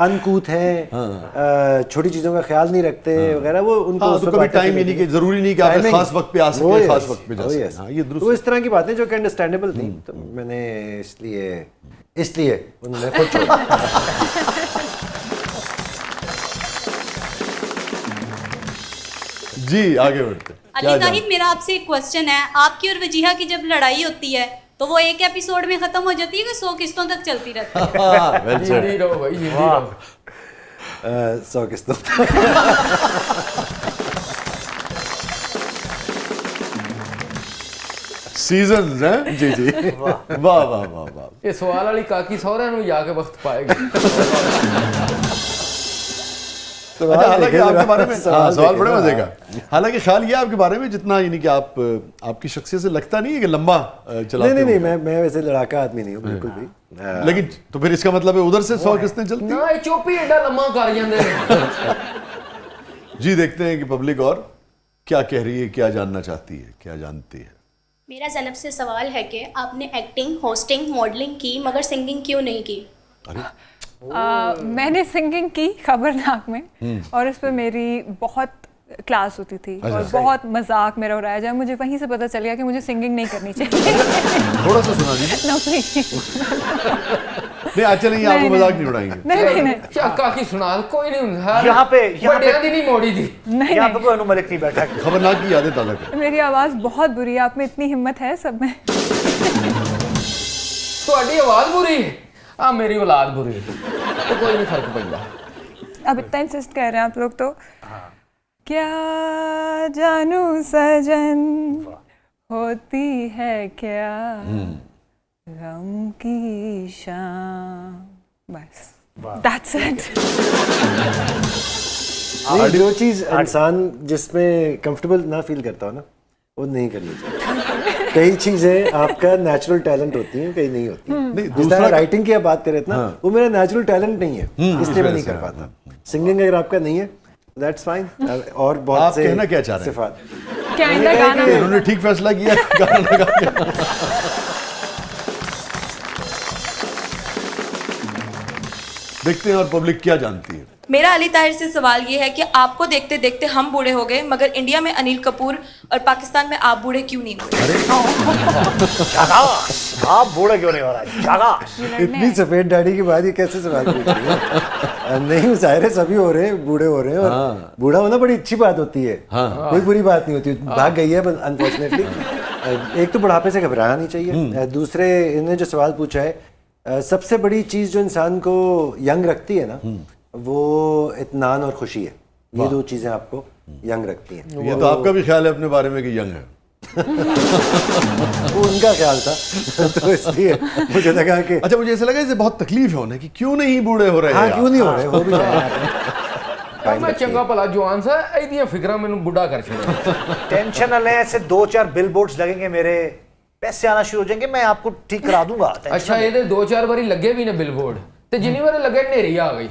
अनकूथ हैं, छोटी चीज़ों का ख्याल नहीं रखते वगैरह, वो उनको हाँ, तो कभी टाइम ही नहीं कि जरूरी नहीं कि आप खास वक्त पे आ सके, खास वक्त पे जा सके। हाँ, ये दुरुस्त। तो इस तरह की बातें जो कि अंडरस्टैंडेबल थी, तो मैंने इसलिए उन्होंने खुद छोड़ा। जी आगे बढ़ते। अली ताहिर, मेरा आपसे एक क्वेश्चन है, आपकी और वजीहा की जब लड़ाई होती है तो वो एक एपिसोड में खत्म हो जाती है कि 100 किस्तों तक चलती रहती है? जिंदी रहो भाई, जिंदी रहो। 100 किस्तों सीजन्स हैं। जी जी, वाह वाह वाह वाह। ਇਹ ਸਵਾਲ ਵਾਲੀ ਕਾਕੀ ਸਹੁਰਿਆਂ ਨੂੰ ਜਾ ਕੇ ਵਕਤ ਪਾਏਗੀ। अच्छा, हालांकि आपके बारे में सवाल बड़े मजे का। हालांकि ख्याल ये आपके बारे में जितना यानी कि आप आपकी शख्सियत से लगता नहीं है कि लंबा चलाते नहीं, मैं वैसे लड़ाका आदमी नहीं हूँ बिल्कुल भी। लेकिन तो फिर इसका मतलब है उधर से 100 किस्तें चलती ਨਾ ਇਹ ਚੁੱਪ ਹੀ ਐਡਾ ਲੰਮਾ ਕਰ ਜਾਂਦੇ ਨੇ। जी देखते हैं कि पब्लिक और क्या कह रही है, क्या जानना चाहती है, क्या जानती है। मेरा ज़ैनब से सवाल है कि आपने एक्टिंग, होस्टिंग, मॉडलिंग की मगर सिंगिंग क्यों नहीं की? मैंने सिंगिंग की खबरनाक में, और उस पर मेरी बहुत क्लास होती थी और बहुत मजाक मेरा उड़ाया जाए। मुझे वहीं से पता चल गया कि मुझे सिंगिंग नहीं करनी चाहिए। थोड़ा सा सुना दीजिए। No, please. नहीं अच्छा नहीं, आपको मजाक नहीं उड़ाएंगे। नहीं क्या काकी सुना, कोई नहीं ਹੁੰਦਾ। यहाँ पे ਵੱਡਿਆਂ ਦੀ ਨਹੀਂ ਮੋੜੀ ਦੀ। यहाँ पे कोई अनुमलिक नहीं बैठा। खबरनाक की यादें ताज़ा कर। मेरी आवाज़ बहुत बुरी है, आप में इतनी हिम्मत है सब में? ਤੁਹਾਡੀ ਆਵਾਜ਼ ਬੁਰੀ ਹੈ, ਆ ਮੇਰੀ ਔਲਾਦ ਬੁਰੀ ਹੈ, तो कोई नहीं फर्क पैंदा। अब इतना इंसिस्ट कर रहे हैं आप लोग तो। क्या जानू सजन होती है क्या गम की शाम, बस that's it। नहीं, जो चीज़ इंसान जिसमें कंफर्टेबल ना फील करता हो ना, वो नहीं करनी चाहिए। कई चीज़ें आपका नेचुरल टैलेंट होती हैं, कई नहीं होती हैं। दूसरा राइटिंग की आप बात कर रहे थे ना, वो मेरा नेचुरल टैलेंट नहीं है, इसलिए मैं नहीं कर पाता। सिंगिंग अगर आपका नहीं है, दैट्स फाइन। और बहुत आप से कहना क्या चाह रहे हैं? सिफात क्या इनका गाना उन्होंने ठीक फैसला किया, गाना लगा के। देखते हैं और पब्लिक क्या जानती है। मेरा अली ताहिर से सवाल ये है कि आपको देखते देखते हम बूढ़े हो गए, मगर इंडिया में अनिल कपूर और पाकिस्तान में आप बूढ़े क्यों नहीं हुए? शाबाश, आप बूढ़े क्यों नहीं हो रहा है? शाबाश। इतनी सफेद दाढ़ी के बाद ये कैसे सवाल पूछ रही है? नहीं, ज़ाहिर है सभी हो रहे हैं, बूढ़े हो रहे हैं, और बूढ़ा होना बड़ी अच्छी बात होती है, कोई बुरी बात नहीं होती। भाग गई है अनफॉर्चुनेटली। एक तो बुढ़ापे से घबराना नहीं चाहिए, दूसरे इन्होंने जो सवाल पूछा है, सबसे बड़ी चीज़ जो इंसान को यंग रखती है ना, वो इत्मीनान और खुशी है। ये दो चीज़ें आपको यंग रखती हैं। ये तो आपका भी ख्याल है अपने बारे में कि यंग है। वो उनका ख्याल था, तो इसलिए मुझे लगा कि अच्छा, मुझे ऐसा लगा इसे बहुत तकलीफ है उन्हें कि क्यों नहीं बूढ़े हो रहे हाँ, हैं। क्यों नहीं हो रहे, हो भी जाए। मैं चंगा भला जवान सा, ਇਹਦੀਆਂ ਫਿਕਰਾਂ ਮੈਨੂੰ ਬੁੱਢਾ ਕਰ ਛੱਡਿਆ। टेंशन न लें, ऐसे 2-4 बिलबोर्ड्स लगेंगे, मेरे पैसे आना शुरू हो जाएंगे, मैं आपको ठीक करा दूंगा। ਅੱਛਾ, ਇਹਦੇ 2-4 ਵਾਰੀ ਲੱਗੇ ਵੀ ਨੇ ਬਿਲਬੋਰਡ, ਤੇ ਜਿੰਨੀ ਵਾਰੀ ਲੱਗੇ ਹਨੇਰੀ ਆ ਗਈ।